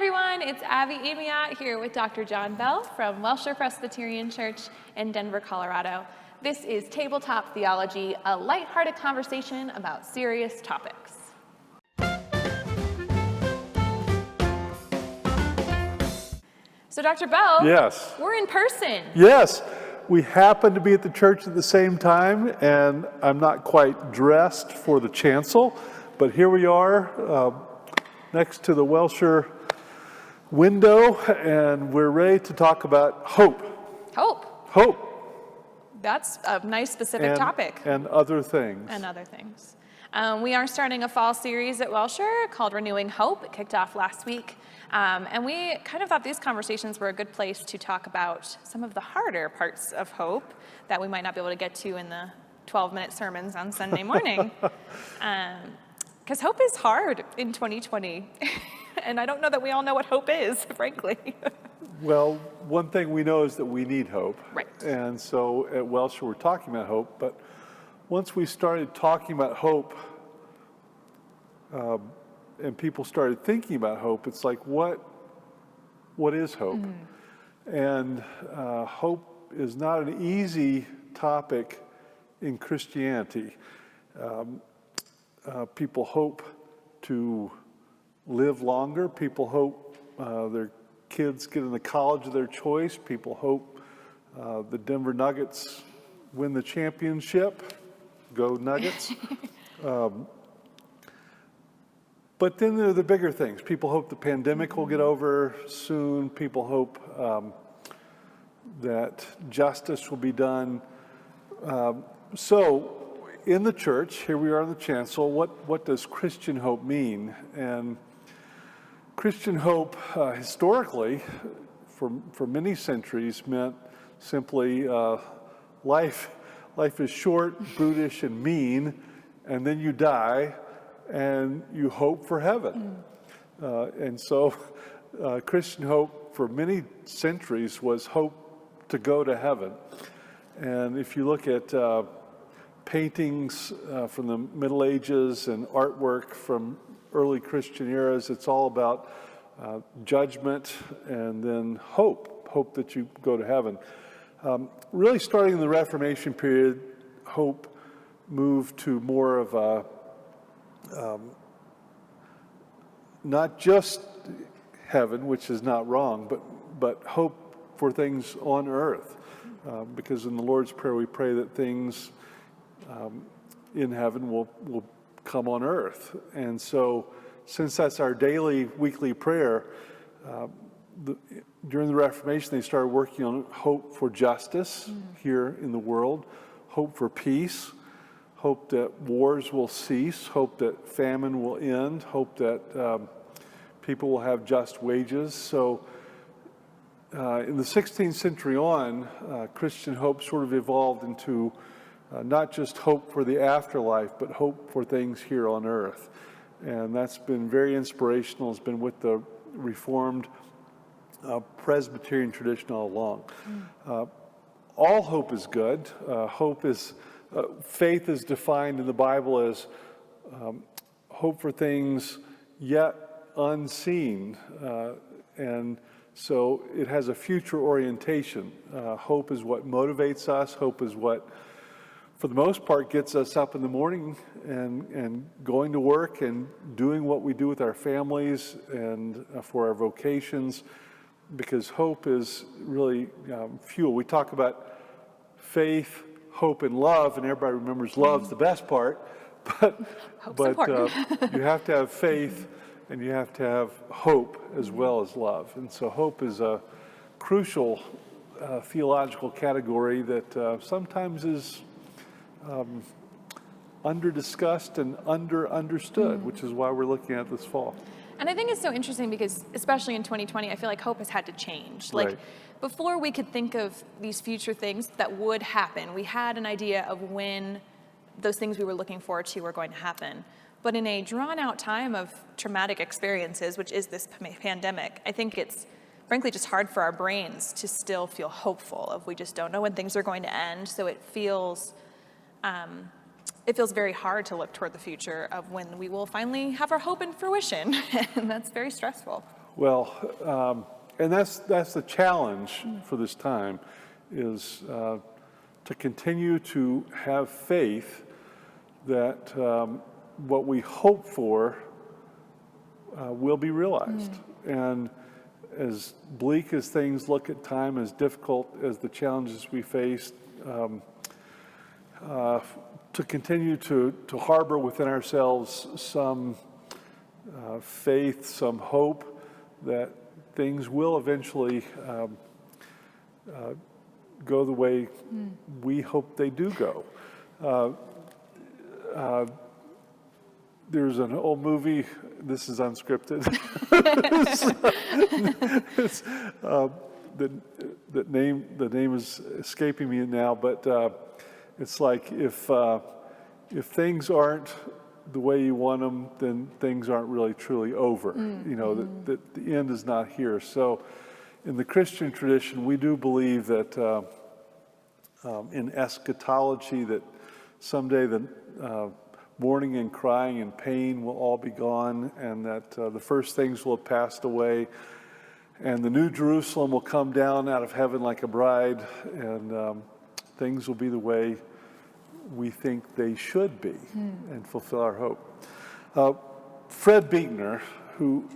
everyone, it's Abby Amiot here with Dr. John Bell from Welsher Presbyterian Church in Denver, Colorado. This is Tabletop Theology, a lighthearted conversation about serious topics. So Dr. Bell, yes, we're in person. Yes, we happen to be at the church at the same time, and I'm not quite dressed for the chancel, but here we are next to the Welsher window, and we're ready to talk about hope. Hope. That's a nice specific topic. And other things. We are starting a fall series at Welsher called Renewing Hope. It kicked off last week. And we kind of thought these conversations were a good place to talk about some of the harder parts of hope that we might not be able to get to in the 12-minute sermons on Sunday morning. Because hope is hard in 2020. And I don't know that we all know what hope is, frankly. Well, one thing we know is that we need hope. Right. And so at Welsher, we're talking about hope. But once we started talking about hope, and people started thinking about hope, it's like, what is hope? Mm-hmm. And hope is not an easy topic in Christianity. People hope to live longer. People hope their kids get in the college of their choice. People hope the Denver Nuggets win the championship. Go Nuggets. But then there are the bigger things. People hope the pandemic will get over soon. People hope that justice will be done. So in the church, here we are in the chancel, what does Christian hope mean? And Christian hope, historically, for many centuries, meant simply life is short, brutish, and mean, and then you die, and you hope for heaven. And so Christian hope for many centuries was hope to go to heaven. And if you look at paintings from the Middle Ages and artwork from early Christian eras, it's all about judgment and then hope that you go to heaven. Really starting in the Reformation period, hope moved to more of a not just heaven, which is not wrong, but hope for things on earth. Because in the Lord's Prayer we pray that things in heaven will come on earth. And so since that's our daily, weekly prayer, during the Reformation they started working on hope for justice here in the world, hope for peace, hope that wars will cease, hope that famine will end, hope that people will have just wages. So in the 16th century on, Christian hope sort of evolved into not just hope for the afterlife, but hope for things here on earth. And that's been very inspirational. It's been with the Reformed Presbyterian tradition all along. All hope is good. Faith is defined in the Bible as hope for things yet unseen. And so it has a future orientation. Hope is what motivates us. Hope is what, for the most part, gets us up in the morning and going to work and doing what we do with our families and for our vocations, because hope is really fuel. We talk about faith, hope, and love, and everybody remembers love's the best part, but you have to have faith and you have to have hope as well as love. And so hope is a crucial theological category that sometimes is under-discussed and under-understood, which is why we're looking at this fall. And I think it's so interesting because, especially in 2020, I feel like hope has had to change. Like, before we could think of these future things that would happen, we had an idea of when those things we were looking forward to were going to happen. But in a drawn-out time of traumatic experiences, which is this pandemic, I think it's frankly just hard for our brains to still feel hopeful if we just don't know when things are going to end. So it feels very hard to look toward the future of when we will finally have our hope in fruition, and that's very stressful. Well, and that's the challenge for this time, is to continue to have faith that what we hope for will be realized. And as bleak as things look at time, as difficult as the challenges we face, to continue to harbor within ourselves some faith, some hope that things will eventually go the way we hope they do go. There's an old movie, this is unscripted, the name is escaping me now, but it's like if things aren't the way you want them, then things aren't really truly over. You know, that the end is not here. So in the Christian tradition, we do believe that in eschatology, that someday the mourning and crying and pain will all be gone, and that the first things will have passed away, and the New Jerusalem will come down out of heaven like a bride, and things will be the way we think they should be, and fulfill our hope. Fred Buechner, who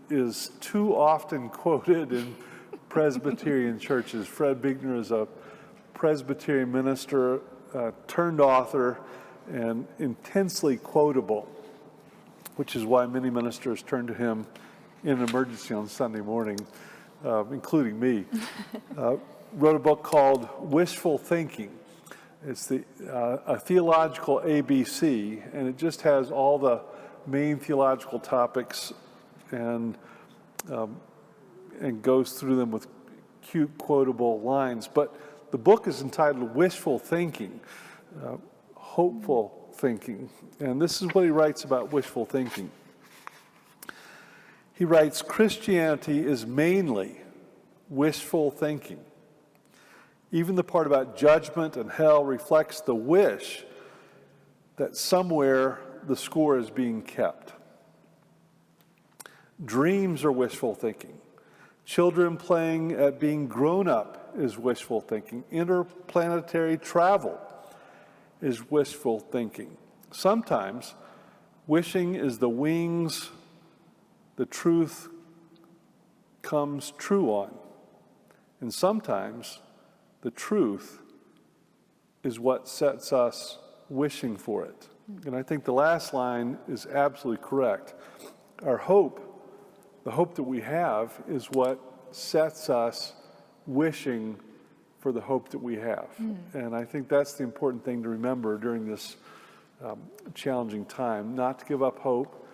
is too often quoted in Presbyterian churches. Fred Buechner is a Presbyterian minister turned author, and intensely quotable, which is why many ministers turn to him in an emergency on Sunday morning, including me. Wrote a book called Wishful Thinking. It's a theological ABC, and it just has all the main theological topics and goes through them with cute quotable lines. But the book is entitled Wishful Thinking, hopeful thinking. And this is what he writes about wishful thinking. He writes, Christianity is mainly wishful thinking. Even the part about judgment and hell reflects the wish that somewhere the score is being kept. Dreams are wishful thinking. Children playing at being grown up is wishful thinking. Interplanetary travel is wishful thinking. Sometimes wishing is the wings the truth comes true on. And sometimes the truth is what sets us wishing for it. And I think the last line is absolutely correct. Our hope, the hope that we have, is what sets us wishing for the hope that we have. And I think that's the important thing to remember during this challenging time, not to give up hope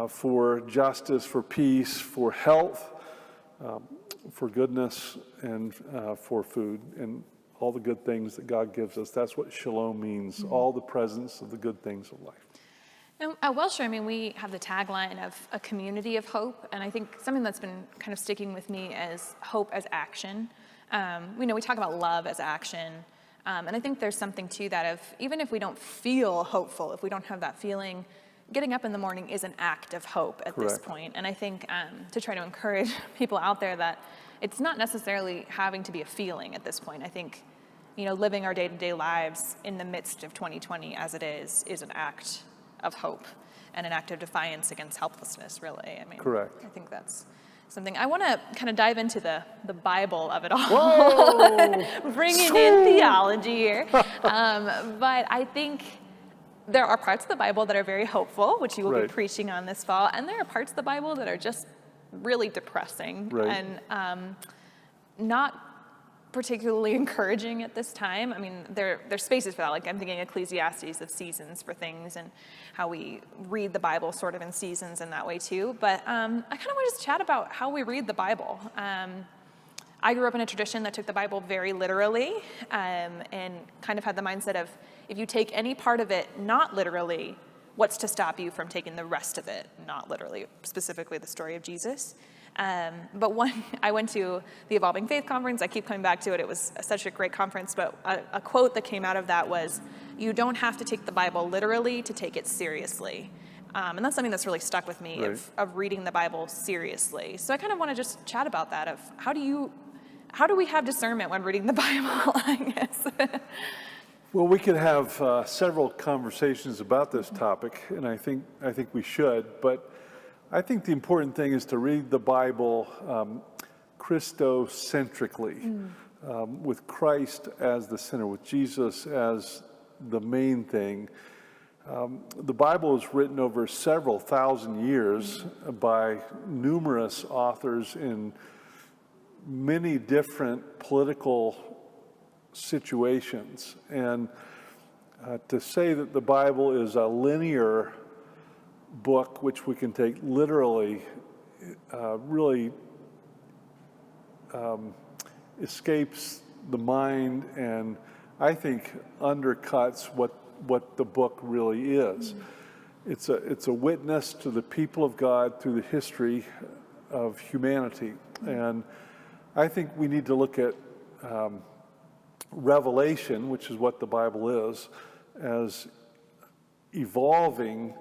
for justice, for peace, for health, for goodness, and for food, and all the good things that God gives us. That's what shalom means, all the presence of the good things of life. Now, at Wellshire, I mean, we have the tagline of a community of hope, and I think something that's been kind of sticking with me is hope as action. We talk about love as action, and I think there's something to that of, even if we don't feel hopeful, if we don't have that feeling, getting up in the morning is an act of hope at this point. And I think to try to encourage people out there that it's not necessarily having to be a feeling at this point. I think, living our day-to-day lives in the midst of 2020 as it is an act of hope and an act of defiance against helplessness, really. I mean, correct. I think that's something. I want to kind of dive into the Bible of it all. Bringing in theology here. But I think there are parts of the Bible that are very hopeful, which you will be preaching on this fall, and there are parts of the Bible that are just really depressing and not particularly encouraging at this time. I mean, there's spaces for that. Like, I'm thinking Ecclesiastes of seasons for things and how we read the Bible sort of in seasons in that way too. But I kind of want to just chat about how we read the Bible. I grew up in a tradition that took the Bible very literally and kind of had the mindset of, if you take any part of it not literally, what's to stop you from taking the rest of it not literally, specifically the story of Jesus? But I went to the Evolving Faith Conference. I keep coming back to it. It was such a great conference. But a quote that came out of that was, you don't have to take the Bible literally to take it seriously. And that's something that's really stuck with me of reading the Bible seriously. So I kind of want to just chat about that of how do we have discernment when reading the Bible, I guess? Well, we could have several conversations about this topic, and I think we should. But I think the important thing is to read the Bible Christocentrically, with Christ as the center, with Jesus as the main thing. The Bible is written over several thousand years by numerous authors in many different political situations. And to say that the Bible is a linear book, which we can take literally, really escapes the mind, and I think undercuts what the book really is. It's a witness to the people of God through the history of humanity. And I think we need to look at Revelation, which is what the Bible is, as evolving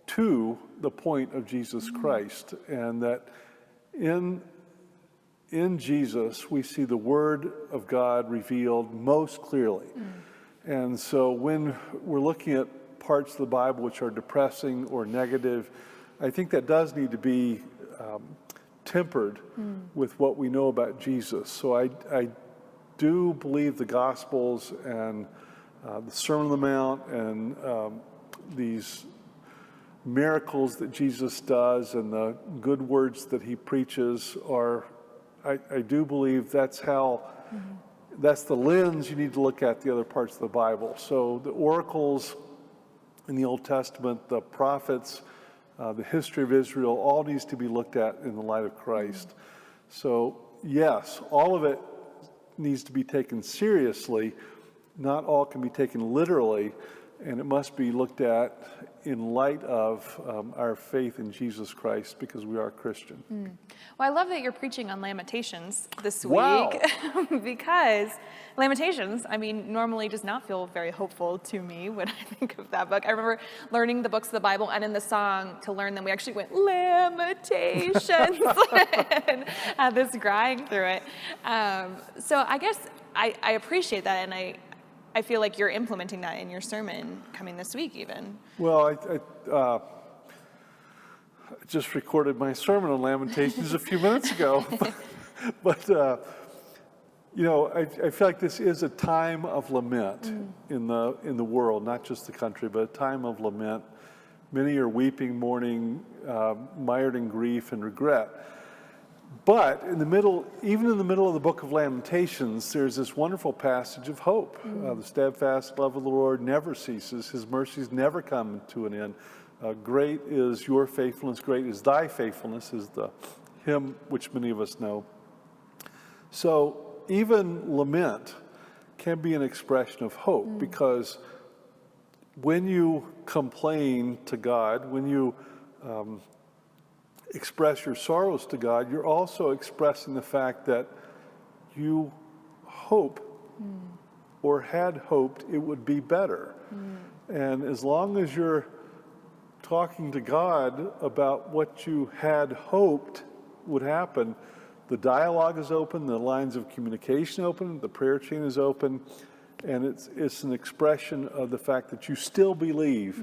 to the point of Jesus Christ, and that in Jesus we see the Word of God revealed most clearly. And so when we're looking at parts of the Bible which are depressing or negative, I think that does need to be tempered with what we know about Jesus. So I do believe the Gospels and the Sermon on the Mount and these miracles that Jesus does and the good words that he preaches are, I do believe that's how, that's the lens you need to look at the other parts of the Bible. So the oracles in the Old Testament, the prophets, the history of Israel, all needs to be looked at in the light of Christ. So yes, all of it needs to be taken seriously. Not all can be taken literally, and it must be looked at in light of our faith in Jesus Christ, because we are Christian. Well, I love that you're preaching on Lamentations this Wow. week, because Lamentations, I mean, normally does not feel very hopeful to me when I think of that book. I remember learning the books of the Bible, and in the song, to learn them, we actually went, Lamentations, and had this crying through it. So I guess I appreciate that, and I feel like you're implementing that in your sermon coming this week even. Well, I just recorded my sermon on Lamentations a few minutes ago. But you know, I feel like this is a time of lament in the world, not just the country, but a time of lament. Many are weeping, mourning, mired in grief and regret. But in the middle, even in the middle of the book of Lamentations, there's this wonderful passage of hope. The steadfast love of the Lord never ceases. His mercies never come to an end. Great is your faithfulness, great is thy faithfulness, is the hymn which many of us know. So even lament can be an expression of hope, because when you complain to God, when you express your sorrows to God, you're also expressing the fact that you hope or had hoped it would be better. And as long as you're talking to God about what you had hoped would happen, the dialogue is open, the lines of communication open, the prayer chain is open, and it's an expression of the fact that you still believe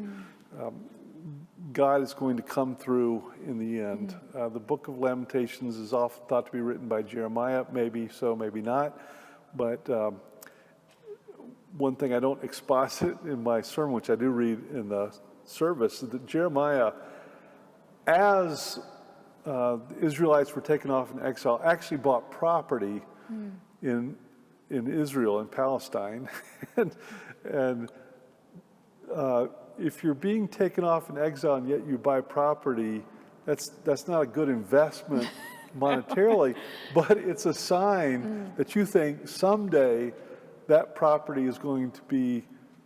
God is going to come through in the end. The book of Lamentations is often thought to be written by Jeremiah, maybe so, maybe not. But one thing I don't exposit in my sermon, which I do read in the service, is that Jeremiah, as the Israelites were taken off in exile, actually bought property in Israel, in Palestine. and if you're being taken off in exile and yet you buy property, that's not a good investment monetarily, but it's a sign that you think someday that property is going to be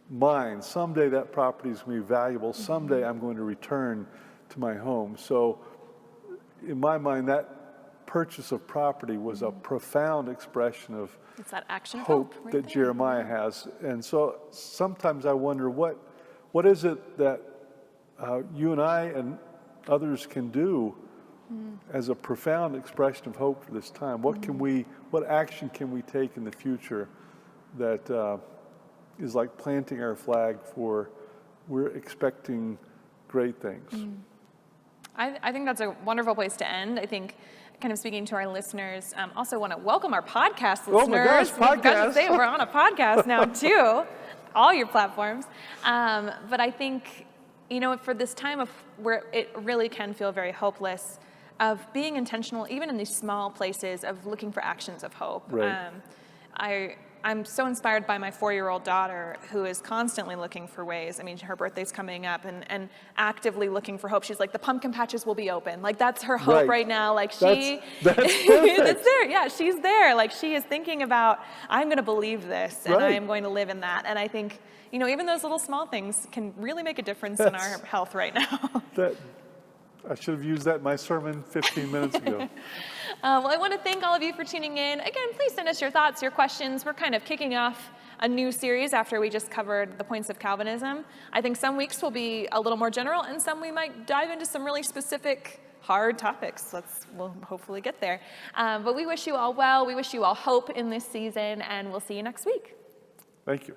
mine. Someday that property is going to be valuable. Someday I'm going to return to my home. So in my mind, that purchase of property was a profound expression of It's that action of hope hope right that there. Jeremiah has. And so sometimes I wonder what is it that you and I and others can do as a profound expression of hope for this time. What action can we take in the future that is like planting our flag for we're expecting great things? I think that's a wonderful place to end. I think, kind of speaking to our listeners, also want to welcome our podcast listeners. Oh my gosh, We've got to podcast. say we're on a podcast now too, all your platforms. But I think, for this time of where it really can feel very hopeless, of being intentional, even in these small places, of looking for actions of hope. Right. I'm so inspired by my 4-year-old daughter, who is constantly looking for ways. I mean, her birthday's coming up, and actively looking for hope. She's like, the pumpkin patches will be open. Like, that's her hope right now. Like, that's it's there. Yeah, she's there. Like, she is thinking about, I'm going to believe this, and I am going to live in that. And I think, even those little small things can really make a difference in our health right now. I should have used that in my sermon 15 minutes ago. Well, I want to thank all of you for tuning in. Again, please send us your thoughts, your questions. We're kind of kicking off a new series after we just covered the points of Calvinism. I think some weeks will be a little more general, and some we might dive into some really specific, hard topics. We'll hopefully get there. But we wish you all well. We wish you all hope in this season, and we'll see you next week. Thank you.